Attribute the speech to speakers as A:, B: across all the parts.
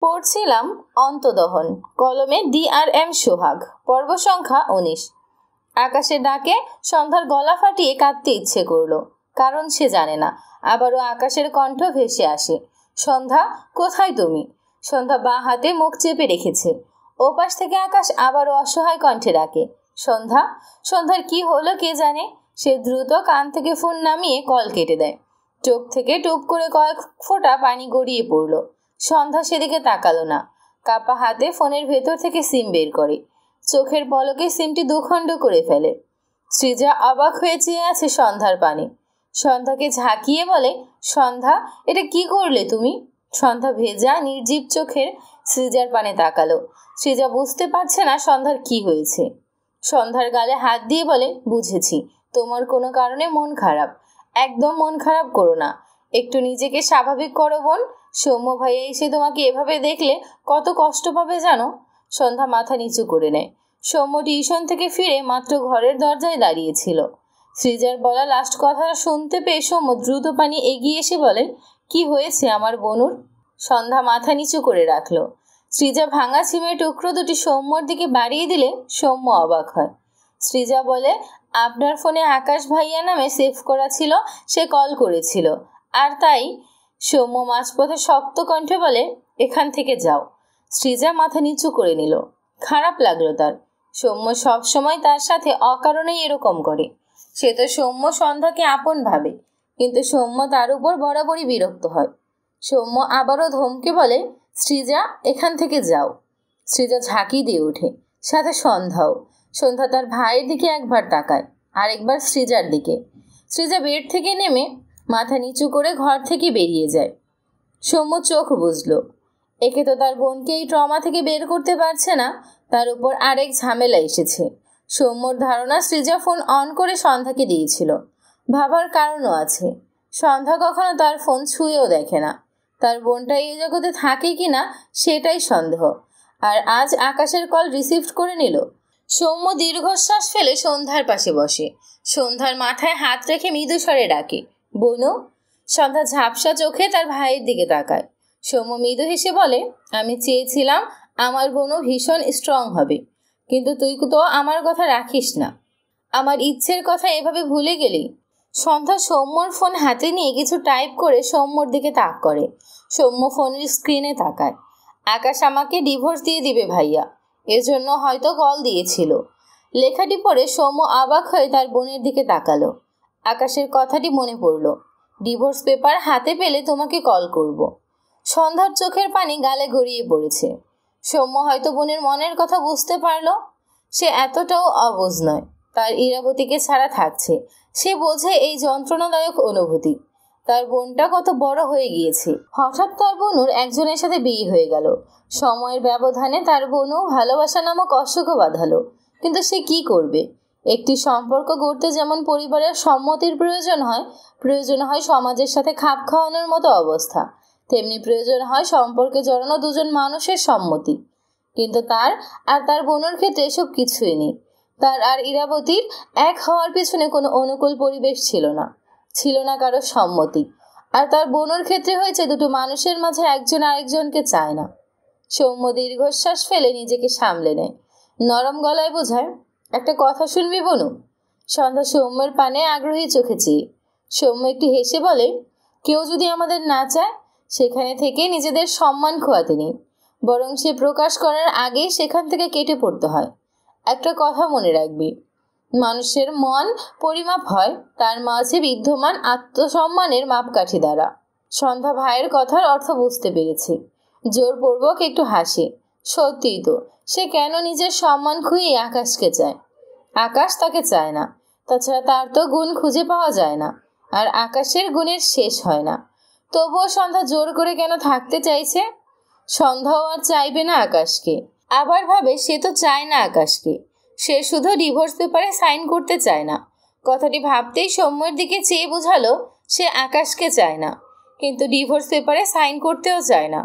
A: পড়ছিলাম অন্তদহন, কলমে DRM সোহাগ, পর্ব সংখ্যা 19। আকাশের ডাকে সন্ধ্যার গলা ফাটিয়ে কাঁদতে ইচ্ছে করলো, কারণ সে জানে না। আবারও আকাশের কণ্ঠ ভেসে আসে, সন্ধ্যা কোথায় তুমি? সন্ধ্যা বাঁ হাতে মুখ চেপে রেখেছে। ওপাশ থেকে আকাশ আবারও অসহায় কণ্ঠে ডাকে, সন্ধ্যা। সন্ধ্যার কি হলো কে জানে। সে দ্রুত কান থেকে ফোন নামিয়ে কল কেটে দেয়। চোখ থেকে টুপ করে কয়েক ফোঁটা পানি গড়িয়ে পড়ল। সন্ধ্যা সেদিকে তাকালো না, কাপা হাতে ফোনের ভেতর থেকে সিম বের করে চোখের পলকে সিমটি দুখণ্ড করে ফেলে। সৃজা অবাক হয়ে চেয়ে আছে সন্ধ্যার পানে। সন্ধ্যাকে ঝাঁকিয়ে বলে, সন্ধ্যা, এটা কি করলে তুমি? সন্ধ্যা ভেজা নির্জীব চোখের সৃজার পানে তাকালো। সৃজা বুঝতে পারছে না সন্ধ্যার কি হয়েছে। সন্ধ্যার গালে হাত দিয়ে বলে, বুঝেছি, তোমার কোনো কারণে মন খারাপ। একদম মন খারাপ করো না, একটু নিজেকে স্বাভাবিক করো বোন। সৌম্য ভাইয়া এসে তোমাকে এভাবে দেখলে কত কষ্ট পাবে জানো? সন্ধ্যা মাথা নিচু করে নেয়। সৌম্য টিউশন থেকে ফিরে মাত্র ঘরের দরজায় দাঁড়িয়েছিল। সৃজার বলা লাস্ট কথাটা শুনতে পেয়ে সৌম্য দ্রুত পানি এগিয়ে এসে বলে, কি হয়েছে আমার বনুর? সন্ধ্যা মাথা নিচু করে রাখলো। সৃজা ভাঙা সিমের টুকরো দুটি সৌম্যর দিকে বাড়িয়ে দিলে সৌম্য অবাক হয়। সৃজা বলে, আপনার ফোনে আকাশ ভাইয়া নামে সেভ করা ছিল, সে কল করেছিল। আর তাই সৌম্য মাঝপথে শক্ত কণ্ঠে বলে, এখান থেকে যাও। সৃজা মাথা নিচু করে নিল। খারাপ লাগলো তার। সৌম্য সব সময় তার সাথে অকারণেই এরকম করে। সে তো সৌম্য সন্ধ্যাকে আপন ভাবে, কিন্তু সৌম্য তার উপর বরাবরই বিরক্ত হয়। সৌম্য আবারও ধমকে বলে, সৃজা, এখান থেকে যাও। সৃজা ঝাঁকি দিয়ে ওঠে, সাথে সন্ধ্যাও। সন্ধ্যা তার ভাইয়ের দিকে একবার তাকায়, আরেকবার সৃজার দিকে। সৃজা বেড থেকে নেমে মাথা নিচু করে ঘর থেকে বেরিয়ে যায়। সৌম্য চোখ বুঝল, একে তো তার বোনকে এই ট্রমা থেকে বের করতে পারছে না, তার উপর আরেক ঝামেলা এসেছে। সৌম্যর ধারণা সৃজা ফোন অন করে সন্ধ্যাকে দিয়েছিল। ভাবার কারণও আছে, সন্ধ্যা কখনো তার ফোন ছুঁয়েও দেখে না। তার বোনটা এই জগতে থাকে কিনা সেটাই সন্দেহ। আর আজ আকাশের কল রিসিভ করে নিল। সৌম্য দীর্ঘশ্বাস ফেলে সন্ধ্যার পাশে বসে। সন্ধ্যার মাথায় হাত রেখে মৃদু স্বরে ডাকে, বোনু। সন্ধ্যা ঝাপসা চোখে তার ভাইয়ের দিকে তাকায়। সৌম্য মৃদু হেসে বলে, আমি চেয়েছিলাম আমার বোনও ভীষণ স্ট্রং হবে, কিন্তু তুই তো আমার কথা রাখিস না। আমার ইচ্ছের কথা এভাবে ভুলে গেলি? সন্ধ্যা সৌম্যর ফোন হাতে নিয়ে কিছু টাইপ করে সৌম্যর দিকে তাক করে। সৌম্য ফোনের স্ক্রিনে তাকায়। আকাশ আমাকে ডিভোর্স দিয়ে দিবে ভাইয়া, এজন্য হয়তো কল দিয়েছিল। লেখাটি পড়ে সৌম্য অবাক হয়ে তার বোনের দিকে তাকালো। আকাশের কথাটি মনে পড়ল, ডিভোর্স পেপার হাতে পেলে তোমাকে কল করব। সন্ধ্যার চোখের পানি গালে গড়িয়ে পড়েছে। সৌম্য হয়তো বোনের মনের কথা বুঝতে পারল। সে এতটাও অবুঝ নয়, তার ইরাবতীকে ছাড়া থাকছে। সে বোঝে এই যন্ত্রণাদায়ক অনুভূতি। তার বোনটা কত বড় হয়ে গিয়েছে। হঠাৎ তার বোনুর একজনের সাথে বিয়ে হয়ে গেল। সময়ের ব্যবধানে তার বোনও ভালোবাসা নামক অসুখও বাঁধালো। কিন্তু সে কি করবে? একটি সম্পর্ক গড়তে যেমন পরিবারের সম্মতির প্রয়োজন হয় সমাজের সাথে খাপ খাওয়ানোর মতো অবস্থা, তেমনি প্রয়োজন হয় সম্পর্কে জড়ানো দুজন মানুষের সম্মতি। কিন্তু তার আর তার বোনের ক্ষেত্রে এসব কিছুই নেই। তার আর ইরাবতীর এক হওয়ার পিছনে কোনো অনুকূল পরিবেশ ছিল না কারো সম্মতি। আর তার বোনের ক্ষেত্রে হয়েছে দুটো মানুষের মাঝে একজন আরেকজনকে চায় না। সৌম্য দীর্ঘশ্বাস ফেলে নিজেকে সামলে নেয়। নরম গলায় বোঝায়, একটা কথা শুনবি বনু? সন্ধ্যা সৌম্যের পানে আগ্রহী চোখে চেয়ে। সৌম্য একটু হেসে বলে, কেউ যদি আমাদের না চায়, সেখানে থেকে নিজেদের সম্মান খোয়াতে নেই, বরং সে প্রকাশ করার আগেই সেখান থেকে কেটে পড়তে হয়। একটা কথা মনে রাখবি, মানুষের মন পরিমাপ হয় তার মাঝে বিদ্যমান আত্মসম্মানের মাপকাঠি দ্বারা। সন্ধ্যা ভাইয়ের কথার অর্থ বুঝতে পেরেছে। জোরপূর্বক একটু হাসে। সত্যিই তো, সে কেন নিজের সম্মান খুইয়ে আকাশকে চায়? আকাশ তাকে চায় না। তাছাড়া তার তো গুণ খুঁজে পাওয়া যায় না, আর আকাশের গুণের শেষ হয় না। তবুও সন্ধ্যা জোর করে কেন থাকতে চাইছে? সন্ধ্যাও আর চাইবে না আকাশকে। আবার ভাবে, সে তো চায় না আকাশকে, সে শুধু ডিভোর্স পেপারে সাইন করতে চায় না। কথাটি ভাবতেই সৌম্যের দিকে চেয়ে বোঝালো, সে আকাশকে চায় না, কিন্তু ডিভোর্স পেপারে সাইন করতেও চায় না।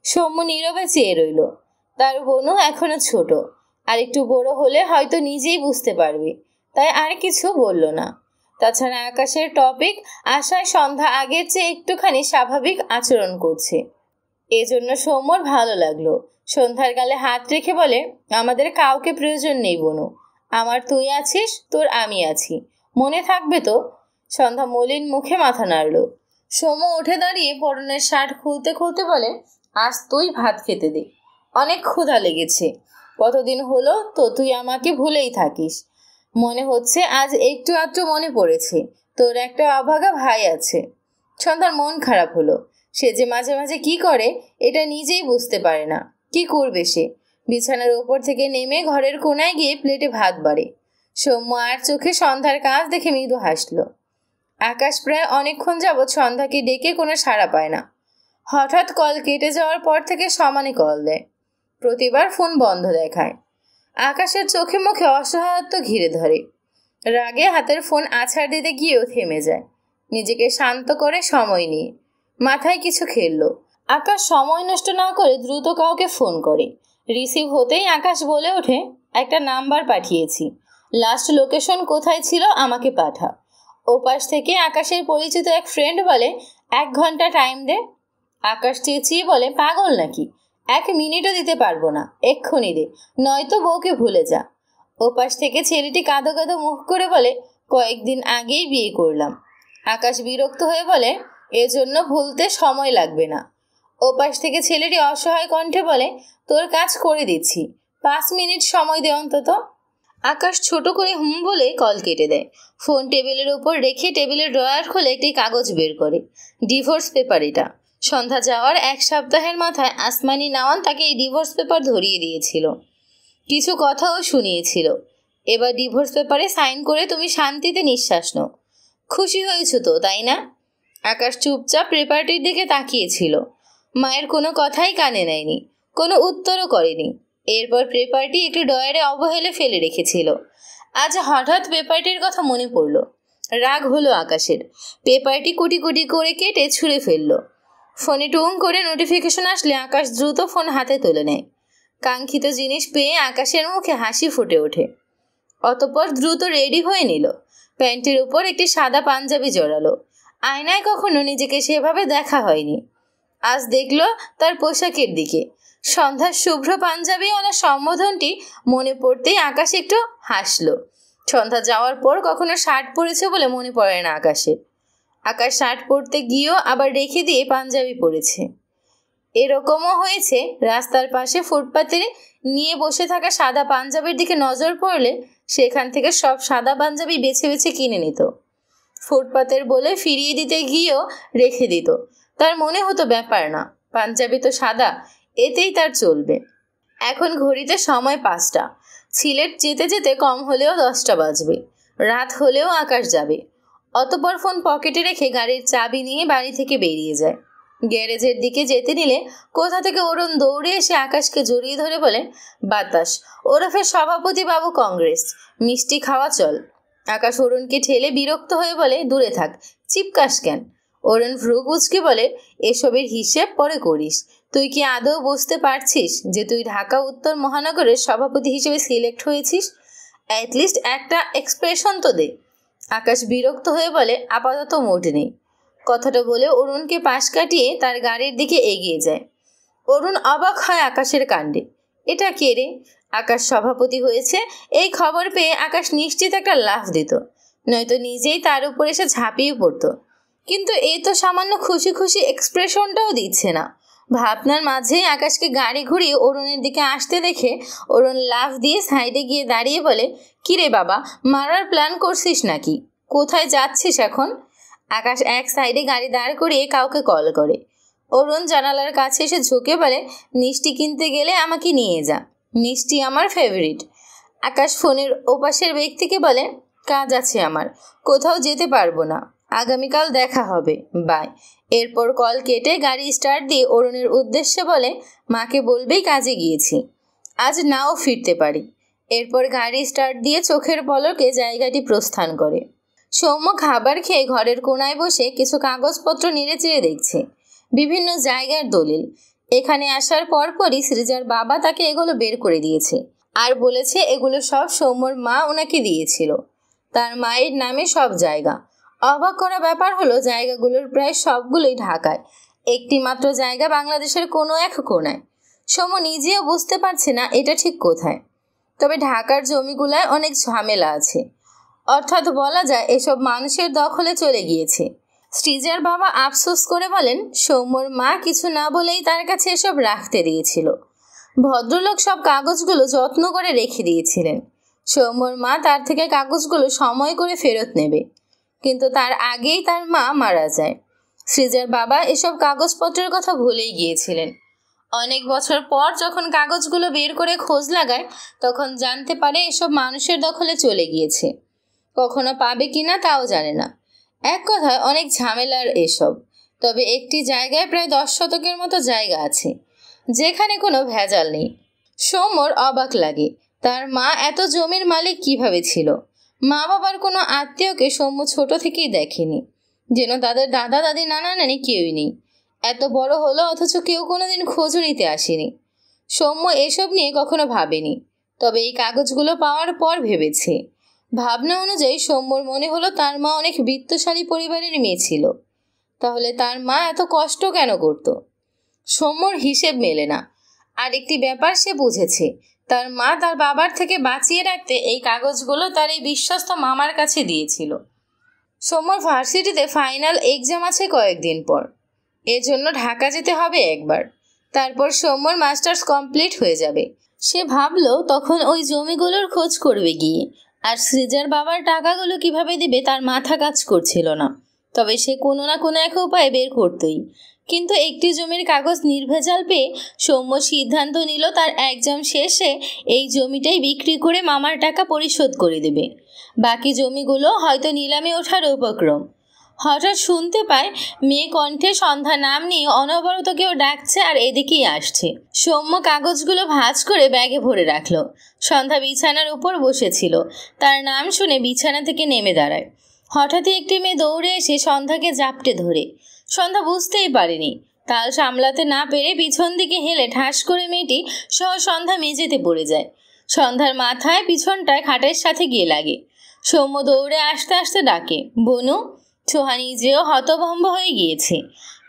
A: সৌম্য নীরবে চেয়ে রইল। তার বোনও এখনো ছোট, আর একটু বড় হলে হয়তো নিজেই বুঝতে পারবে, তাই আর কিছু বলল না। তাছাড়া আকাশের টপিক আশায় সন্ধ্যা আগের চেয়ে একটুখানি স্বাভাবিক আচরণ করছে। এজন্য সৌম্যর ভালো লাগলো। সন্ধ্যার গালে হাত রেখে বলে, আমাদের কাউকে প্রয়োজন নেই বনু, আমার তুই আছিস, তোর আমি আছি, মনে থাকবে তো? সন্ধ্যা মলিন মুখে মাথা নাড়ল। সৌম্য উঠে দাঁড়িয়ে পরনের শার্ট খুলতে খুলতে বলে, আজ তুই ভাত খেতে দে, অনেক ক্ষুধা লেগেছে। কতদিন হলো তো তুই আমাকে ভুলেই থাকিস। মনে হচ্ছে আজ একটু আধটু মনে পড়েছে তোর একটা অভাগা ভাই আছে। সন্ধ্যার মন খারাপ হলো। সে যে মাঝে মাঝে কি করে এটা নিজেই বুঝতে পারে না। কি করবে সে? বিছানার ওপর থেকে নেমে ঘরের কোনায় গিয়ে প্লেটে ভাত বাড়ে। সৌম্য আর চোখে সন্ধ্যার কাজ দেখে মৃদু হাসল। আকাশ প্রায় অনেকক্ষণ যাবৎ সন্ধ্যাকে ডেকে কোনো সাড়া পায় না। হঠাৎ কল কেটে যাওয়ার পর থেকে সমানে কল দেয়। প্রতিবার ফোন বন্ধ দেখায়। আকাশের চোখে মুখে অসহায়ত্ব ঘিরে ধরে। রাগে হাতের ফোন আছাড় দিতে গিয়েও থেমে যায়। নিজেকে শান্ত করে সময় নিয়ে মাথায় কিছু খেললো। আকাশ সময় নষ্ট না করে দ্রুত কাউকে ফোন করে। রিসিভ হতেই আকাশ বলে ওঠে, একটা নাম্বার পাঠিয়েছি, লাস্ট লোকেশন কোথায় ছিল আমাকে পাঠা। ওপাশ থেকে আকাশের পরিচিত এক ফ্রেন্ড বলে, 1 ঘন্টা টাইম দে। আকাশ চেঁচিয়ে বলে, পাগল নাকি? 1 মিনিটও দিতে পারবো না, এক্ষুনি দে, নয়তো বউকে ভুলে যা। ওপাশ থেকে ছেলেটি কাঁদো কাঁদো মুখ করে বলে, কয়েকদিন আগেই বিয়ে করলাম। আকাশ বিরক্ত হয়ে বলে, এজন্য ভুলতে সময় লাগবে না। ওপাশ থেকে ছেলেটি অসহায় কণ্ঠে বলে, তোর কাজ করে দিচ্ছি, 5 মিনিট সময় দে অন্তত। আকাশ ছোট করে হুম বলে কল কেটে দেয়। ফোন টেবিলের উপর রেখে টেবিলের ড্রয়ার খুলে একটি কাগজ বের করে। ডিভোর্স পেপার এটা। সন্ধ্যা যাওয়ার 1 সপ্তাহের মাথায় আসমানি নাওয়ান তাকে এই ডিভোর্স পেপার ধরিয়ে দিয়েছিল, কিছু কথাও শুনিয়েছিল। এবার ডিভোর্স পেপারে সাইন করে তুমি শান্তিতে নিঃশ্বাস নাও। খুশি হয়েছ তো, তাই না? আকাশ চুপচাপ পেপারটির দিকে তাকিয়েছিল। মায়ের কোনো কথাই কানে নেয়নি, কোনো উত্তরও করেনি। এরপর পেপারটি একটি ড্রয়ারে অবহেলে ফেলে রেখেছিল। আজ হঠাৎ পেপারটির কথা মনে পড়ল। রাগ হলো আকাশের। পেপারটি কুটি কুটি করে কেটে ছুঁড়ে ফেলল। ফোনে টুং করে নোটিফিকেশন আসলে আকাশ দ্রুত ফোন হাতে তুলে নেয়। কাঙ্ক্ষিত জিনিস পেয়ে আকাশের মুখে হাসি ফুটে ওঠে। অতঃপর দ্রুত রেডি হয়ে নিল। প্যান্টের উপর একটি সাদা পাঞ্জাবি জড়ালো। আয়নায় কখনো নিজেকে সেভাবে দেখা হয়নি। আজ দেখল তার পোশাকের দিকে। সন্ধ্যার শুভ্র পাঞ্জাবিওয়ালা সম্বোধনটি মনে পড়তেই আকাশ একটু হাসলো। সন্ধ্যা যাওয়ার পর কখনো শার্ট পরেছে বলে মনে পড়ে না আকাশের। আকাশ শার্ট পরতে গিয়েও আবার রেখে দিয়ে পাঞ্জাবি পরেছে। এরকমও হয়েছে, রাস্তার পাশে ফুটপাতে নিয়ে বসে থাকা সাদা পাঞ্জাবির দিকে নজর পড়লে সেখান থেকে সব সাদা পাঞ্জাবি বেছে বেছে কিনে নিত। ফুটপাতের বলে ফিরিয়ে দিতে গিয়েও রেখে দিত। তার মনে হতো ব্যাপার না, পাঞ্জাবি তো সাদা, এতেই তার চলবে। এখন ঘড়িতে সময় 5টা। সিলেট যেতে যেতে কম হলেও 10টা বাজবে। রাত হলেও আকাশ যাবে। অতঃপর ফোন পকেটে রেখে গাড়ির চাবি নিয়ে বাড়ি থেকে বেরিয়ে যায়। গ্যারেজের দিকে যেতে নিলে কোথা থেকে অরুণ দৌড়ে এসে আকাশকে জড়িয়ে ধরে বলে, বাতাস ওরফে সভাপতি বাবু কংগ্রেস, মিষ্টি খাওয়া চল। আকাশ অরুণকে ঠেলে বিরক্ত হয়ে বলে, দূরে থাক, চিপকাস কেন? অরুণ ভ্রু কুঁচকে বলে, এসবের হিসেব পরে করিস। তুই কি আদৌ বুঝতে পারছিস যে তুই ঢাকা উত্তর মহানগরের সভাপতি হিসেবে সিলেক্ট হয়েছিস? অ্যাটলিস্ট একটা এক্সপ্রেশন তো দে। আকাশ বিরক্ত হয়ে বলে, আপাতত মোট নেই। কথাটা বলে অরুণকে পাশ কাটিয়ে তার গাড়ির দিকে এগিয়ে যায়। অরুণ অবাক হয় আকাশের কাণ্ডে। এটা কে রে? আকাশ সভাপতি হয়েছে এই খবর পেয়ে আকাশ নিশ্চিত একটা লাফ দিত, নয়তো নিজেই তার উপর এসে ঝাঁপিয়ে পড়তো। কিন্তু এই তো সামান্য খুশি খুশি এক্সপ্রেশনটাও দিচ্ছে না। ভাবনার মাঝেই আকাশকে গাড়ি ঘুরিয়ে অরুণের দিকে আসতে দেখে অরুণ লাফ দিয়ে সাইডে গিয়ে দাঁড়িয়ে বলে, কিরে বাবা, মারার প্ল্যান করছিস নাকি? কোথায় যাচ্ছিস এখন? আকাশ এক সাইডে গাড়ি দাঁড় করিয়ে কাউকে কল করে। অরুণ জানালার কাছে এসে ঝুঁকে বলে, মিষ্টি কিনতে গেলে আমাকে নিয়ে যা, মিষ্টি আমার ফেভারিট। আকাশ ফোনের ওপাশের ব্যক্তিকে বলে, কাজ আছে আমার, কোথাও যেতে পারবো না, আগামীকাল দেখা হবে, বাই। এরপর কল কেটে গাড়ি স্টার্ট দিয়ে অরুণের উদ্দেশ্যে বলে, মাকে বলবেই কাজে গিয়েছি, আজ নাও ফিরতে পারি। এরপর গাড়ি স্টার্ট দিয়ে চোখের পলকে জায়গাটি প্রস্থান করে। সৌম্য খাবার খেয়ে ঘরের কোনায় বসে কিছু কাগজপত্র নেড়ে চেড়ে দেখছে, বিভিন্ন জায়গার দলিল। এখানে আসার পরপরই সৃজার বাবা তাকে এগুলো বের করে দিয়েছে আর বলেছে এগুলো সব সৌম্যর মা ওনাকে দিয়েছিল। তার মায়ের নামে সব জায়গা। অবাক করা ব্যাপার হলো জায়গাগুলোর প্রায় সবগুলোই ঢাকায়, একটি মাত্র জায়গা বাংলাদেশের কোনো এক কোণায়। সৌম্য নিজেও বুঝতে পারছে না এটা ঠিক কোথায়। তবে ঢাকার জমিগুলায় অনেক ঝামেলা আছে, অর্থাৎ বলা যায় এসব মানুষের দখলে চলে গিয়েছে। সৃজার বাবা আফসোস করে বলেন, সৌম্যর মা কিছু না বলেই তার কাছে এসব রাখতে দিয়েছিল। ভদ্রলোক সব কাগজগুলো যত্ন করে রেখে দিয়েছিলেন। সৌম্যর মা তার থেকে কাগজগুলো সময় করে ফেরত নেবে, কিন্তু তার আগেই তার মা মারা যায়। সৃজার বাবা এসব কাগজপত্রের কথা ভুলেই গিয়েছিলেন। অনেক বছর পর যখন কাগজগুলো বের করে খোঁজ লাগায়, তখন জানতে পারে এসব মানুষের দখলে চলে গিয়েছে। কখনো পাবে কিনা তাও জানে না। এক কথায় অনেক ঝামেলার এসব। তবে একটি জায়গায় প্রায় 10 শতকের মতো জায়গা আছে, যেখানে কোনো ভেজাল নেই। সৌম্যর অবাক লাগে, তার মা এত জমির মালিক কিভাবে ছিল। মা বাবার কোনো আত্মীয়কে সৌম্য ছোট থেকেই দেখেনি, যেন তাদের দাদা দাদি নানা নানি কেউই নেই। এত বড় হলো অথচ কেউ কোনোদিন খোঁজও নিতে আসেনি। সৌম্য এসব নিয়ে কখনো ভাবেনি, তবে এই কাগজগুলো পাওয়ার পর ভেবেছে। ভাবনা অনুযায়ী সৌম্যর মনে হলো তার মা অনেক বিত্তশালী পরিবারের মেয়ে ছিল। তাহলে তার মা এত কষ্ট কেন করত? সৌম্যর হিসেব মেলে না। আর একটি ব্যাপার সে বুঝেছে, তার মা তার বাবার থেকে বাঁচিয়ে রাখতে এই কাগজগুলো তার এই বিশ্বস্ত মামার কাছে দিয়েছিল। সৌম্যর ভার্সিটিতে ফাইনাল এক্সাম আছে কয়েকদিন পর। এজন্য ঢাকা যেতে হবে একবার। তারপর সৌম্যর মাস্টার্স কমপ্লিট হয়ে যাবে। সে ভাবলো তখন ওই জমিগুলোর খোঁজ করবে গিয়ে। আর সৃজার বাবার টাকাগুলো কিভাবে দিবে তার মাথা কাজ করছিল না। তবে সে কোনো না কোনো এক উপায়ে বের করতই। কিন্তু একটি জমির কাগজ নির্ভেজাল পেয়ে সৌম্য সিদ্ধান্ত নিল তার এক্সাম শেষে এই জমিটাই বিক্রি করে মামার টাকা পরিশোধ করে দেবে। বাকি জমিগুলো হয়তো নিলামে ওঠার উপক্রম। হঠাৎ শুনতে পায় মেয়ে কণ্ঠে সন্ধ্যা নাম নিয়ে অনবরত কেউ ডাকছে আর এদিকেই আসছে। সৌম্য কাগজগুলো ভাঁজ করে ব্যাগে ভরে রাখলো। সন্ধ্যা বিছানার উপর বসেছিল। তার নাম শুনে বিছানা থেকে নেমে দাঁড়ায়। হঠাৎই একটি মেয়ে দৌড়ে এসে সন্ধ্যাকে জাপটে ধরে। সন্ধ্যা বুঝতেই পারেনি। তাল সামলাতে না পেরে পিছন দিকে হেলে ঠাস করে মেয়েটি সহ সন্ধ্যা মেঝেতে পড়ে যায়। সন্ধ্যার মাথায় পিছনটায় খাটের সাথে গিয়ে লাগে। সৌম্য দৌড়ে আসতে আসতে ডাকে, বনু। সোহা নিজেও হতভম্ব হয়ে গিয়েছে।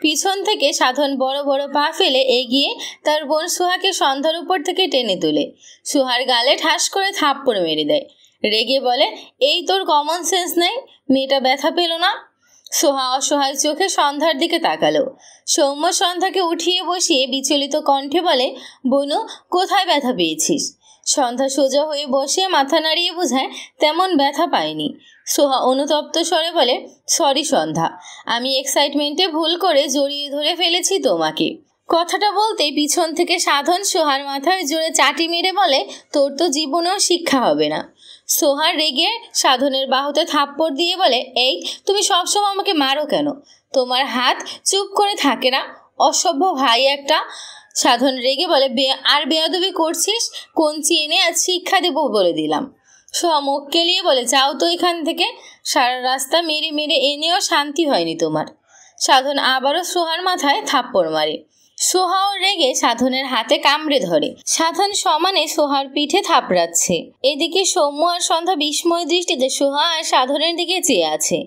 A: পিছন থেকে সাধন বড় বড় পা ফেলে এগিয়ে তার বোন সোহাকে সন্ধ্যার উপর থেকে টেনে তোলে। সোহার গালে ঠাস করে থাপ্পড় মেরে দেয়। রেগে বলে, এই তোর কমন সেন্স নাই? মেয়েটা ব্যথা পেল না? সোহা অসহায় চোখে সন্ধ্যার দিকে তাকালো। সৌম্য সন্ধ্যাকে উঠিয়ে বসিয়ে বিচলিত কণ্ঠে বলে, বনু, কোথায় ব্যথা পেয়েছিস? সন্ধ্যা সোজা হয়ে বসে মাথা নাড়িয়ে বোঝায় তেমন ব্যথা পায়নি। সোহা অনুতপ্ত স্বরে বলে, সরি সন্ধ্যা, আমি এক্সাইটমেন্টে ভুল করে জড়িয়ে ধরে ফেলেছি তোমাকে। কথাটা বলতেই পিছন থেকে সাধন সোহার মাথায় জোরে চাটি মেরে বলে, তোর তো জীবনেও শিক্ষা হবে না। সোহার রেগে সাধনের বাহুতে থাপ্পড় দিয়ে বলে, এই তুমি সবসময় আমাকে মারো কেন? তোমার হাত চুপ করে থাকে না? অসভ্য ভাই একটা। সাধন রেগে বলে, আর বেয়াদবি করছিস? কঞ্চি এনে আজ শিক্ষা দেব বলে দিলাম। সোহা মুখ কেলিয়ে বলে, যাও তো এখান থেকে। সারা রাস্তা মেরে মেরে এনেও শান্তি হয়নি তোমার। সাধন আবারও সোহার মাথায় থাপ্পড় মারে। সোহাও রেগে সাধনের হাতে কামড়ে ধরে। সাধন সমানে সোহার পিঠে থাপড়াচ্ছে। এদিকে সৌম্য আর সন্ধ্যা বিস্ময় দৃষ্টিতে সোহা আর সাধনের দিকে চেয়ে আছে।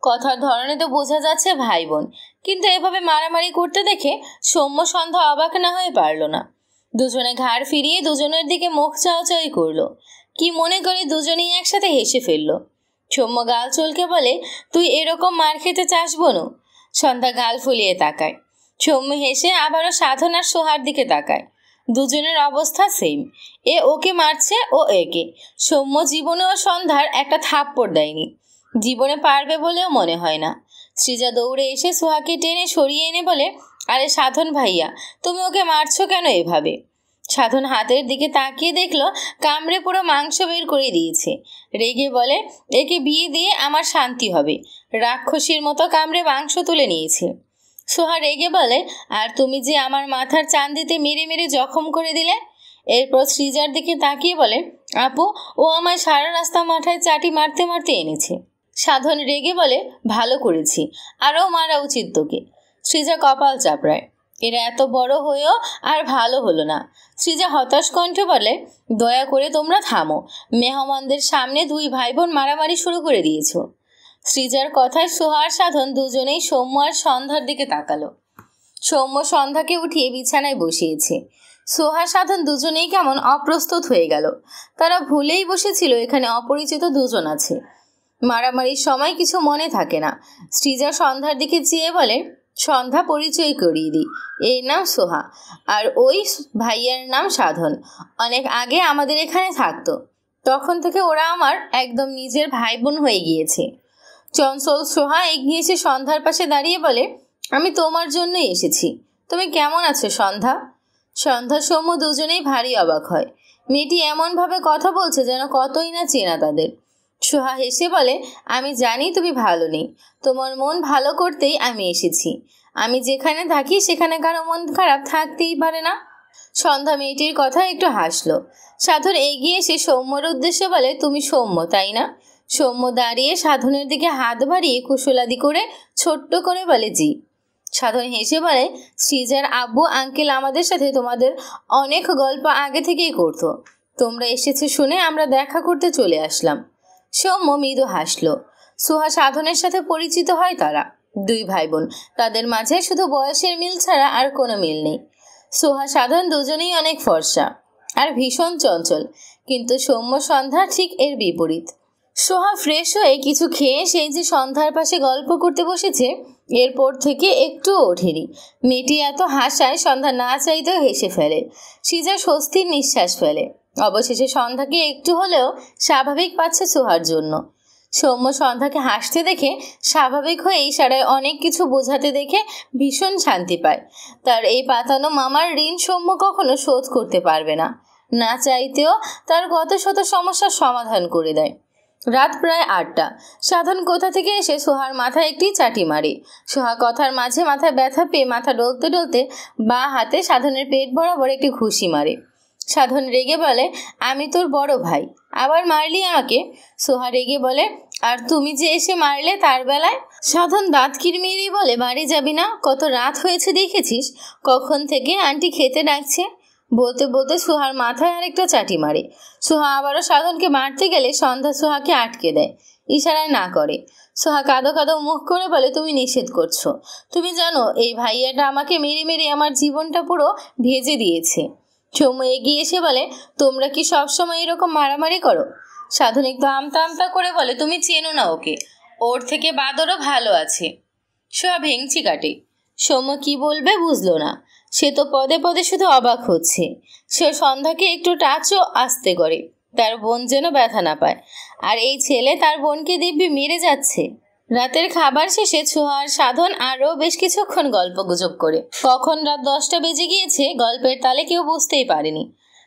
A: কথার ধরনে তো বোঝা যাচ্ছে ভাই বোন, কিন্তু এভাবে মারামারি করতে দেখে সৌম্য সন্ধ্যা অবাক না হয়ে পারল না। দুজনে ঘাড় ফিরিয়ে দুজনের দিকে মুখ চাওয়াচাওয়ি করলো। কি মনে করে দুজনেই একসাথে হেসে ফেললো। সৌম্য গাল চুলকে বলে, তুই এরকম মার খেতে চাস বনু? সন্ধ্যা গাল ফুলিয়ে তাকায়। সৌম্য হেসে আবারও সাধন আর সোহার দিকে তাকায়। দুজনের অবস্থা সেম। এ ওকে মারছে, ও একে। সৌম্য জীবনেও সন্ধ্যার একটা থাপ্পড় দেয়নি। জীবনে পারবে বলেও মনে হয় না। সৃজা দৌড়ে এসে সোহাকে টেনে সরিয়ে এনে বলে, আরে সাধন ভাইয়া, তুমি ওকে মারছো কেন এভাবে? সাধন হাতের দিকে তাকিয়ে দেখলো কামড়ে পুরো মাংস বের করে দিয়েছে। রেগে বলে, একে বিয়ে দিয়ে আমার শান্তি হবে। রাক্ষসীর মতো কামড়ে মাংস তুলে নিয়েছে। সোহা রেগে বলে, আর তুমি যে আমার মাথার চান্দিতে মেরে মেরে জখম করে দিলে। এরপর সৃজার দিকে তাকিয়ে বলে, আপু, ও আমায় সারা রাস্তা মাথায় চাটি মারতে মারতে এনেছে। সাধন রেগে বলে, ভালো করেছি, আরও মারা উচিত তোকে। সৃজা কপাল চাপড়ায়। এরা এত বড় হয়েও আর ভালো হলো না। সৃজা হতাশ কণ্ঠে বলে, দয়া করে তোমরা থামো। মেহমানদের সামনে দুই ভাই বোন মারামারি শুরু করে দিয়েছো। সৃজার কথায় সোহা আর সাধন দুজনেই সৌম্য আর সন্ধ্যার দিকে তাকালো। সৌম্য সন্ধ্যাকে উঠিয়ে বিছানায় বসিয়েছে। সোহা সাধন দুজনেই কেমন অপ্রস্তুত হয়ে গেল। তারা ভুলেই বসেছিল এখানে অপরিচিত দুজন আছে। মারামারির সময় কিছু মনে থাকে না। সৃজা সন্ধ্যার দিকে চেয়ে বলে, সন্ধ্যা, পরিচয় করিয়ে দিই, এর নাম সোহা, আর ওই ভাইয়ার নাম সাধন। অনেক আগে আমাদের এখানে থাকতো, তখন থেকে ওরা আমার একদম নিজের ভাই বোন হয়ে গিয়েছে। চঞ্চল সোহা এগিয়ে এসে সন্ধ্যার পাশে দাঁড়িয়ে বলে, আমি তোমার জন্যই এসেছি। তুমি কেমন আছো সন্ধ্যা? সন্ধ্যা সৌম্য দুজনেই ভারী অবাক হয়। মেয়েটি এমনভাবে কথা বলছে যেন কতই না চেনা তাদের। সোহা হেসে বলে, আমি জানি তুমি ভালো নেই, তোমার মন ভালো করতেই আমি এসেছি। আমি যেখানে থাকি সেখানে কারো মন খারাপ থাকতেই পারে না। সন্ধ্যা মেয়েটির কথা একটু হাসলো। সাধন এগিয়ে এসে সৌম্যর উদ্দেশ্যে বলে, তুমি সৌম্য তাই না? সৌম্য দাঁড়িয়ে সাধনের দিকে হাত বাড়িয়ে কুশলাদি করে ছোট্ট করে বলে, জি। সাধন হেসে বলে, সৃজার আব্বু আঙ্কেল আমাদের সাথে তোমাদের অনেক গল্প আগে থেকেই করতো। তোমরা এসেছো শুনে আমরা দেখা করতে চলে আসলাম। সৌম্য মৃদু হাসলো। সোহা সাধনের সাথে পরিচিত হয় তারা। দুই ভাই বোন, তাদের মাঝে শুধু বয়সের মিল ছাড়া আর কোনো মিল নেই। সোহা সাধন দুজনেই অনেক ফর্সা আর ভীষণ চঞ্চল, কিন্তু সৌম্য সন্ধ্যা ঠিক এর বিপরীত। সোহা ফ্রেশ হয়ে কিছু খেয়ে সেই যে সন্ধ্যার পাশে গল্প করতে বসেছে, এরপর থেকে একটুও ওঠেনি। মেয়েটি এত হাসায় সন্ধ্যা না চাইতেও হেসে ফেলে। সৃজা স্বস্তির নিঃশ্বাস ফেলে। অবশেষে সন্ধ্যাকে একটু হলেও স্বাভাবিক পাচ্ছে সোহার জন্য। সৌম্য সন্ধ্যাকে হাসতে দেখে স্বাভাবিক হয়ে ইশারায় অনেক কিছু বোঝাতে দেখে ভীষণ শান্তি পায়। তার এই পাতানো মামার ঋণ সৌম্য কখনো শোধ করতে পারবে না। না চাইতেও তার কত শত সমস্যার সমাধান করে দেয়। রাত প্রায় 8টা। সাধন কোথা থেকে এসে সোহার মাথায় একটি চাটি মারে। সোহা কথার মাঝে মাথায় ব্যথা পেয়ে মাথা ডলতে ডলতে বাঁ হাতে সাধনের পেট বরাবর একটি ঘুষি মারে। সাধন রেগে বলে, আমি তোর বড় ভাই, আবার মারলি আমাকে? সোহা রেগে বলে, আর তুমি যে এসে মারলে তার বেলায়? সাধন দাঁত কিরমিরিয়ে বলে, বাড়ি যাবি না? কত রাত হয়েছে দেখেছিস? কখন থেকে আন্টি খেতে ডাকছে? বলতে বলতে সোহার মাথায় আরেকটা চাটি মারে। সোহা আবারও সাধনকে মারতে গেলে সন্ধ্যা সোহাকে আটকে দেয়, ইশারায় না করে। সোহা কাঁদো কাঁদো মুখ করে বলে, তুমি নিষেধ করছো। তুমি জানো এই ভাইয়াটা আমাকে মেরে মেরে আমার জীবনটা পুরো ভেজে দিয়েছে। সৌম্য এগিয়ে এসে বলে, তোমরা কি সবসময় এরকম মারামারি করো? সাধন একটু আমতা আমতা করে বলে, তুমি চেনো না ওকে, ওর থেকে বাদরও ভালো আছে। সোহা ভেঙচি কাটে। সৌম্য কি বলবে বুঝলো না। সে তো পদে পদে শুধু অবাক হচ্ছে। সে সন্ধ্যাকে একটু টাচও আস্তে করে, তার বোন যেন ব্যথা না পায়। আর এই ছেলে তার বোনকে দিব্যি মেরে যাচ্ছে। রাতের খাবার শেষে সোহা আর সাধন আরও বেশ কিছুক্ষণ গল্পগুজব করে। কখন রাত 10টা বেজে গিয়েছে গল্পের তালে কেউ বুঝতেই পারেনি।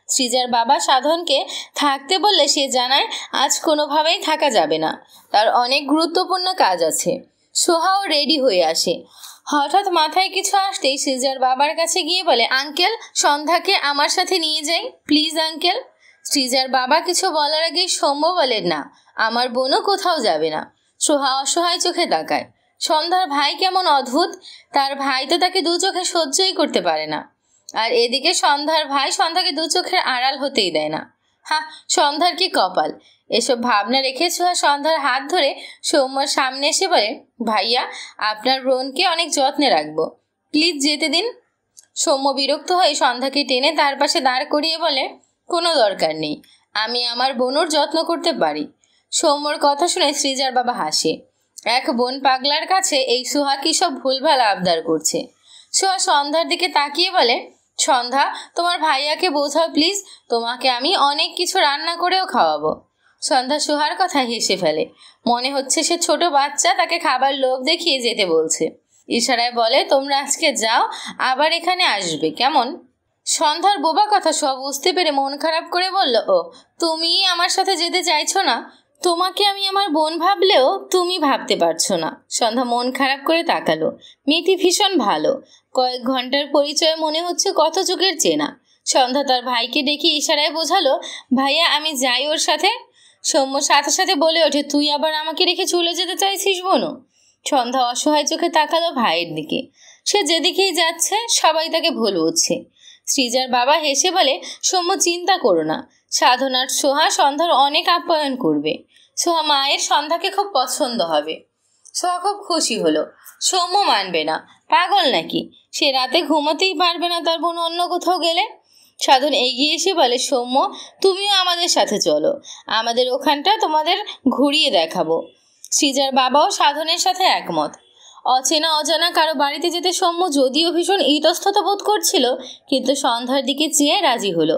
A: সৃজার বাবা সাধনকে থাকতে বললে সে জানায় আজ কোনোভাবেই থাকা যাবে না, তার অনেক গুরুত্বপূর্ণ কাজ আছে। সোহাও রেডি হয়ে আসে। হঠাৎ মাথায় কিছু আসতেই সৃজার বাবার কাছে গিয়ে বলে, আঙ্কেল, সন্ধ্যাকে আমার সাথে নিয়ে যাই প্লিজ আঙ্কেল। সৃজার বাবা কিছু বলার আগেই সৌম্য বলে, না, আমার বোনও কোথাও যাবে না। সোহা অসহায় চোখে তাকায়। সন্ধ্যার ভাই কেমন অদ্ভুত, তার ভাই তো তাকে দু চোখে সহ্যই করতে পারে না, আর এদিকে সন্ধ্যার ভাই সন্ধ্যাকে দু চোখের আড়াল হতেই দেয় না। হ্যাঁ, সন্ধ্যার কি কপাল। এসব ভাবনা রেখে সোহা সন্ধ্যার হাত ধরে সৌম্যর সামনে এসে বলে, ভাইয়া, আপনার বোনকে অনেক যত্নে রাখবো, প্লিজ যেতে দিন। সৌম্য বিরক্ত হয়ে সন্ধ্যাকে টেনে তার পাশে দাঁড় করিয়ে বলে, কোনো দরকার নেই, আমি আমার বোনের যত্ন করতে পারি। সৌম্যর কথা শুনে সৃজার বাবা হাসে। এক বোন পাগলার কাছে এই সোহা কি সব ভুলভাল আবদার করছে। সোহা সন্ধ্যার দিকে তাকিয়ে বলে, সন্ধ্যা, তোমার ভাইয়াকে বোঝাও প্লিজ, তোমাকে আমি অনেক কিছু রান্না করেও খাওয়াবো। সন্ধ্যা সোহার কথা হেসে ফেলে। মনে হচ্ছে সে ছোট বাচ্চা, তাকে খাবার লোভ দেখিয়ে যেতে বলছে। ইশারায় বলে, তোমরা আজকে যাও, আবার এখানে আসবে কেমন? সন্ধ্যার বোবা কথা সব বুঝতে পেরে মন খারাপ করে বলল, ও, তুমি আমার সাথে যেতে চাইছো না? তোমাকে আমি আমার বোন ভাবলেও তুমি ভাবতে পারছো না। সন্ধ্যা মন খারাপ করে তাকালো। মেয়েটি ভীষণ ভালো, কয়েক ঘন্টার পরিচয়ে মনে হচ্ছে কত যুগের চেনা। সন্ধ্যা তার ভাইকে ডেকে ইশারায় বোঝালো, ভাইয়া আমি যাই ওর সাথে। সৌম্য সাথে সাথে বলে ওঠে, তুই আবার আমাকে রেখে চলে যেতে চাইছিস বোনু? সন্ধ্যা অসহায় চোখে তাকালো ভাইয়ের দিকে। সে যেদিকেই যাচ্ছে সবাই তাকে ভুল বুঝছে। সৃজার বাবা হেসে বলে, সৌম্য চিন্তা করো না, সাধনার সোহা সন্ধ্যার অনেক আপ্যায়ন করবে। সোহা মায়ের সন্ধ্যাকে খুব পছন্দ হবে। সোহা খুব খুশি হলো। সৌম্য মানবে না, পাগল নাকি? সে রাতে ঘুমোতেই পারবে না তার বোন অন্য কোথাও গেলে? সাধন এগিয়ে এসে বলে, সৌম্য, তুমিও আমাদের সাথে চলো, আমাদের ওখানটা তোমাদের ঘুরিয়ে দেখাবো। সৃজার বাবাও সাধনের সাথে একমত। অচেনা অজানা কারো বাড়িতে যেতে সৌম্য যদিও ভীষণ ইতস্তত বোধ করছিল, কিন্তু সন্ধ্যার দিকে চেয়ে রাজি হলো।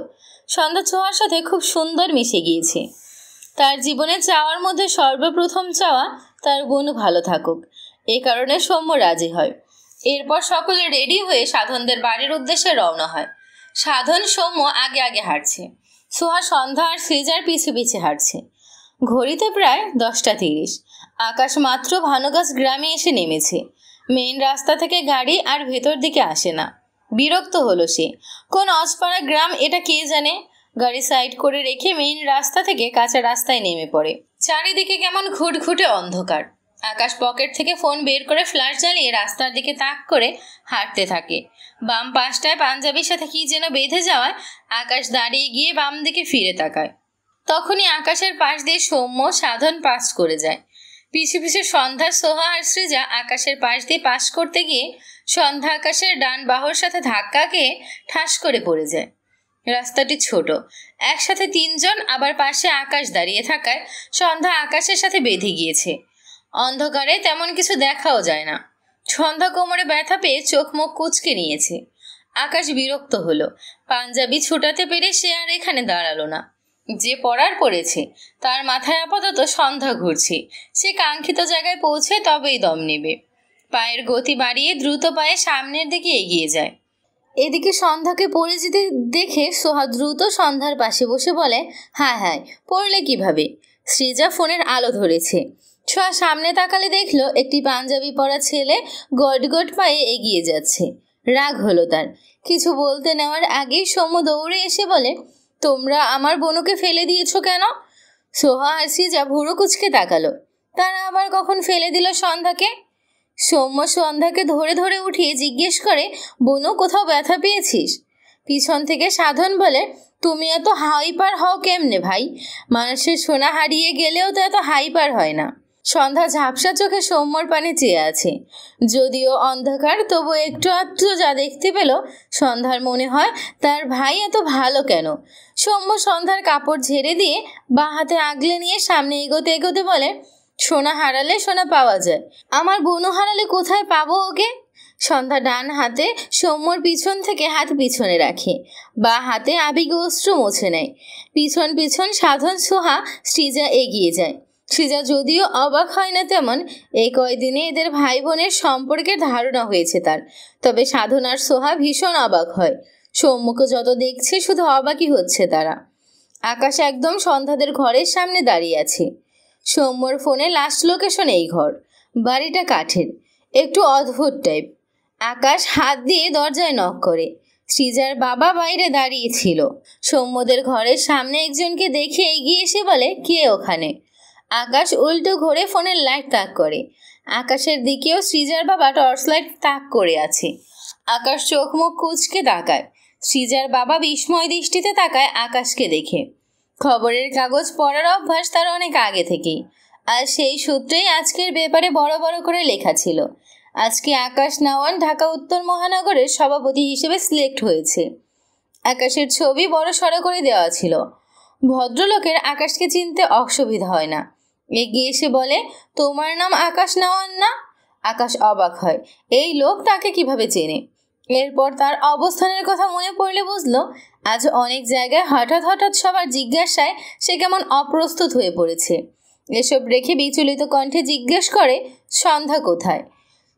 A: সন্ধ্যা ছোঁয়ার সাথে খুব সুন্দর মিশে গিয়েছে। তার জীবনে চাওয়ার মধ্যে সর্বপ্রথম চাওয়া তার বোন ভালো থাকুক, এ কারণে সৌম্য রাজি হয়। এরপর সকলে রেডি হয়ে সাধনদের বাড়ির উদ্দেশ্যে রওনা হয়। সাধন সৌম্য আগে আগে হাঁটছে, সোহা সন্ধ্যা আর সৃজার পিছু পিছে হাঁটছে। ঘড়িতে প্রায় 10:30। আকাশ মাত্র ভানুগাছ গ্রামে এসে নেমেছে। মেইন রাস্তা থেকে গাড়ি আর ভেতর দিকে আসে না। বিরক্ত হলো সে। কোন অজপাড়া গ্রাম এটা কে জানে। গাড়ি সাইড করে রেখে মেইন রাস্তা থেকে কাঁচা রাস্তায় নেমে পড়ে। চারিদিকে কেমন ঘুটঘুটে অন্ধকার। আকাশ পকেট থেকে ফোন বের করে ফ্ল্যাশ জ্বালিয়ে রাস্তার দিকে তাক করে হাঁটতে থাকে। বাম পাশটায় পাঞ্জাবির সাথে কি যেন বেঁধে যাওয়ায় আকাশ দাঁড়িয়ে গিয়ে বাম দিকে ফিরে তাকায়। তখনই আকাশের পাশ দিয়ে সৌম্য সাধন পাস করে যায়। পিছু পিছু সন্ধ্যা, সোহা আর সৃজা আকাশের পাশ দিয়ে পাস করতে গিয়ে সন্ধ্যা আকাশের ডান বাহুর সাথে ধাক্কা খেয়ে ঠাস করে পড়ে যায়। রাস্তাটি ছোট, একসাথে 3 জন, আবার পাশে আকাশ দাঁড়িয়ে থাকায় সন্ধ্যা আকাশের সাথে বেঁধে গিয়েছে। অন্ধকারে তেমন কিছু দেখাও যায় না। সন্ধ্যা কোমরে ব্যথা পেয়ে চোখ মুখ কুঁচকে নিয়েছে। আকাশ বিরক্ত হলো। পাঞ্জাবি ছুটাতে পেরে সে আর এখানে দাঁড়ালো না। যে পড়ার পড়েছে, তার মাথায় আপাতত সন্ধ্যা ঘুরছে। সে কাঙ্ক্ষিত জায়গায় পৌঁছে তবেই দম নেবে। পায়ের গতি বাড়িয়ে দ্রুত পায়ে সামনের দিকে এগিয়ে যায়। এদিকে সন্ধ্যাকে পড়ে যেতে দেখে সোহা দ্রুত সন্ধ্যার পাশে বসে বলে, হায় হায়, পড়লে কিভাবে? সৃজা ফোনের আলো ধরেছে। সোহা সামনে তাকালে দেখলো একটি পাঞ্জাবি পরা ছেলে গট গট পায়ে এগিয়ে যাচ্ছে। রাগ হলো তার। কিছু বলতে নেওয়ার আগেই সৌম্য দৌড়ে এসে বলে, তোমরা আমার বোনকে ফেলে দিয়েছো কেন? সোহা আর সৃজা ভুরু কুচকে তাকালো। তারা আবার কখন ফেলে দিল সন্ধ্যাকে? সৌম্য সন্ধ্যাকে ধরে ধরে উঠিয়ে জিজ্ঞেস করে, বোনও কোথাও ব্যথা পেয়েছিস? পিছন থেকে সাধন বলে, তুমি এত হাইপার হও কেমনে ভাই? মানুষের সোনা হারিয়ে গেলেও তো এত হাইপার হয় না। সন্ধ্যা ঝাপসা চোখে সৌম্যর পানে চেয়ে আছে। যদিও অন্ধকার, তবু একটু আধটু যা দেখতে পেল, সন্ধ্যার মনে হয় তার ভাই এত ভালো কেন। সৌম্য সন্ধ্যার কাপড় ঝেড়ে দিয়ে বাঁ হাতে আগলে নিয়ে সামনে এগোতে এগোতে বলে, সোনা হারালে সোনা পাওয়া যায়, আমার বোনও হারালে কোথায় পাবো ওকে? সন্ধ্যা ডান হাতে সৌম্যর পিছন থেকে হাত পিছনে রাখে, বা হাতে আবেগ অস্ত্র মুছে নেয়। পিছন পিছন সাধন, সোহা, সৃজা এগিয়ে যায়। সৃজা যদিও অবাক হয় না তেমন, এই কয়দিনে এদের ভাই বোনের সম্পর্কের ধারণা হয়েছে তার। তবে সাধন আর সোহা ভীষণ অবাক হয়। সৌম্যকে যত দেখছে শুধু অবাকই হচ্ছে তারা। আকাশ একদম সন্ধ্যাদের ঘরের সামনে দাঁড়িয়ে আছে। সৌম্যর ফোনে লাস্ট লোকেশন এই ঘর। বাড়িটা কাঠের, একটু অদ্ভুত টাইপ। আকাশ হাত দিয়ে দরজায় নক করে। সৃজার বাবা বাইরে দাঁড়িয়ে ছিল। সৌম্যদের ঘরের সামনে একজনকে দেখে এগিয়ে এসে বলে, কে ওখানে? আকাশ উল্টো ঘুরে ফোনের লাইট তাক করে। আকাশের দিকেও সৃজার বাবা টর্চ লাইট তাক করে আছে। আকাশ চোখ মুখ কুঁচকে তাকায়। সৃজার বাবা বিস্ময় দৃষ্টিতে তাকায় আকাশকে দেখে। খবরের কাগজ পড়ার অভ্যাস তার অনেক আগে থেকেই, আর সেই সূত্রেই আজকের ব্যাপারে বড় বড় করে লেখা ছিল। আজকে আকাশ নাওয়ান ঢাকা উত্তর মহানগরের সভাপতি হিসেবে সিলেক্ট হয়েছে। আকাশের ছবি বড় সড়ো করে দেওয়া ছিল। ভদ্রলোকের আকাশকে চিনতে অসুবিধা হয় না। এগিয়ে এসে বলে, তোমার নাম আকাশ নাওয়ান না? আকাশ অবাক হয়, এই লোক তাকে কিভাবে চেনে। এরপর তার অবস্থানের কথা মনে পড়লে বুঝলো আজ অনেক জায়গায় হঠাৎ হঠাৎ সবার জিজ্ঞাসায় সে কেমন অপ্রস্তুত হয়ে পড়েছে। এসব রেখে বিচলিত কণ্ঠে জিজ্ঞেস করে, সন্ধ্যা কোথায়?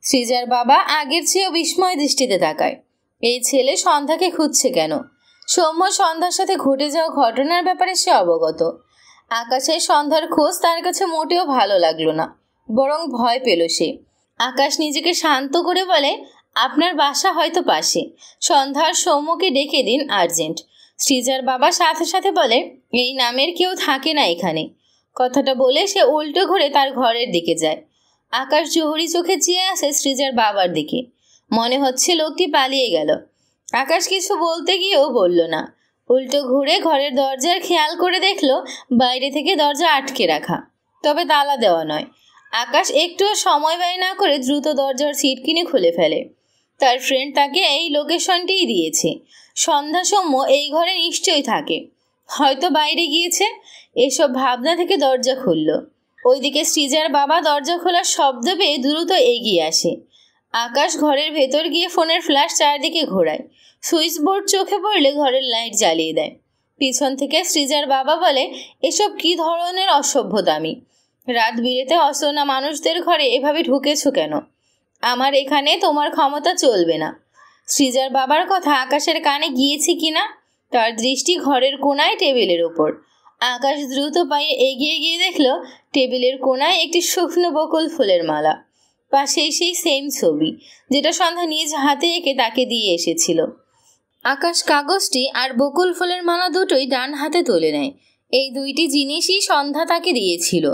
A: সৃজার বাবা আগের চেয়েও বিস্ময় দৃষ্টিতে তাকায়। এই ছেলে সন্ধ্যাকে খুঁজছে কেন? সৌম্য সন্ধ্যার সাথে ঘটে যাওয়া ঘটনার ব্যাপারে সে অবগত। আকাশের সন্ধ্যার খোঁজ তার কাছে মোটেও ভালো লাগলো না, বরং ভয় পেল সে। আকাশ নিজেকে শান্ত করে বলে, আপনার বাসা হয়তো পাশে, সন্ধ্যার সৌম্যকে ডেকে দিন আর্জেন্ট। সৃজার বাবা সাথে সাথে বলে, এই নামের কেউ থাকে না এখানে। কথাটা বলে সে উল্টো ঘুরে তার ঘরের দিকে যায়। আকাশ জহুরি চোখে চেয়ে আসে সৃজার বাবার দিকে। মনে হচ্ছে লোকটি পালিয়ে গেল। আকাশ কিছু বলতে গিয়েও বলল না। উল্টো ঘুরে ঘরের দরজার খেয়াল করে দেখল বাইরে থেকে দরজা আটকে রাখা, তবে তালা দেওয়া নয়। আকাশ একটুও সময় ব্যয় না করে দ্রুত দরজার সিট কিনে খুলে ফেলে। তার ফ্রেন্ড তাকে এই লোকেশনটিই দিয়েছে। সন্ধ্যা সৌম্য এই ঘরে নিশ্চয়ই থাকে, হয়তো বাইরে গিয়েছে। এসব ভাবনা থেকে দরজা খুলল। ওইদিকে সৃজার বাবা দরজা খোলার শব্দ পেয়ে দ্রুত এগিয়ে আসে। আকাশ ঘরের ভেতর গিয়ে ফোনের ফ্ল্যাশ চারদিকে ঘোরায়। সুইচ বোর্ড চোখে পড়লে ঘরের লাইট জ্বালিয়ে দেয়। পিছন থেকে সৃজার বাবা বলে, এসব কি ধরনের অসভ্যতামি? রাত বিরেতে অচেনা মানুষদের ঘরে এভাবে ঢুকেছো কেন? আমার এখানে তোমার ক্ষমতা চলবে না। সৃজার বাবার কথা আকাশের কানে গিয়েছে কিনা তার দৃষ্টি ঘরের কোনায় টেবিলের ওপর। আকাশ দ্রুত পায়ে এগিয়ে গিয়ে দেখল টেবিলের কোনায় একটি শুকনো বকুল ফুলের মালা, পাশেই সেই সেম ছবি যেটা সন্ধ্যা নিজ হাতে এঁকে তাকে দিয়ে এসেছিল। আকাশ কাগজটি আর বকুল ফুলের মালা দুটোই ডান হাতে তুলে নেয়। এই দুইটি জিনিসই সন্ধ্যা তাকে দিয়েছিল।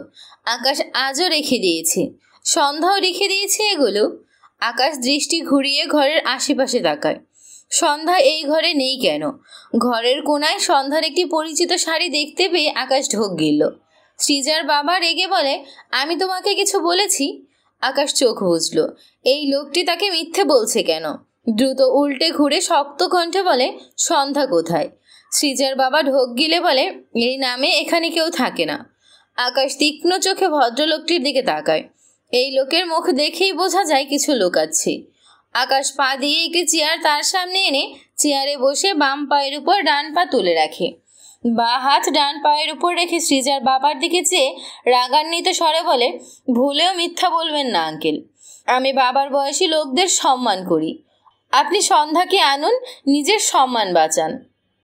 A: আকাশ আজও রেখে দিয়েছে, সন্ধ্যাও রেখে দিয়েছে এগুলো। আকাশ দৃষ্টি ঘুরিয়ে ঘরের আশেপাশে তাকায়। সন্ধ্যা এই ঘরে নেই কেন? ঘরের কোনায় সন্ধ্যার একটি পরিচিত শাড়ি দেখতে পেয়ে আকাশ ঢোক গিলল। সৃজার বাবা রেগে বলে, আমি তোমাকে কিছু বলেছি? আকাশ চোখ বুঝল, এই লোকটি তাকে মিথ্যে বলছে কেন। দ্রুত উল্টে ঘুরে শক্ত কণ্ঠে বলে, সন্ধ্যা কোথায়? সৃজার বাবা ঢোক গিলে বলে, এই নামে এখানে কেউ থাকে না। আকাশ তীক্ষ্ণ চোখে ভদ্রলোকটির দিকে তাকায়। এই লোকের মুখ দেখেই বোঝা যায় কিছু লোকাচ্ছে। আকাশ পা দিয়ে একটি চেয়ার তার সামনে এনে চেয়ারে বসে বাম পায়ের উপর ডান পা তুলে রাখে। বা হাত ডান পায়ের উপর রেখে সৃজার বাবার দিকে চেয়ে রাগান্বিত স্বরে বলে, ভুলেও মিথ্যা বলবেন না আঙ্কেল। আমি বাবার বয়সী লোকদের সম্মান করি। আপনি সন্ধ্যাকে আনুন, নিজের সম্মান বাঁচান।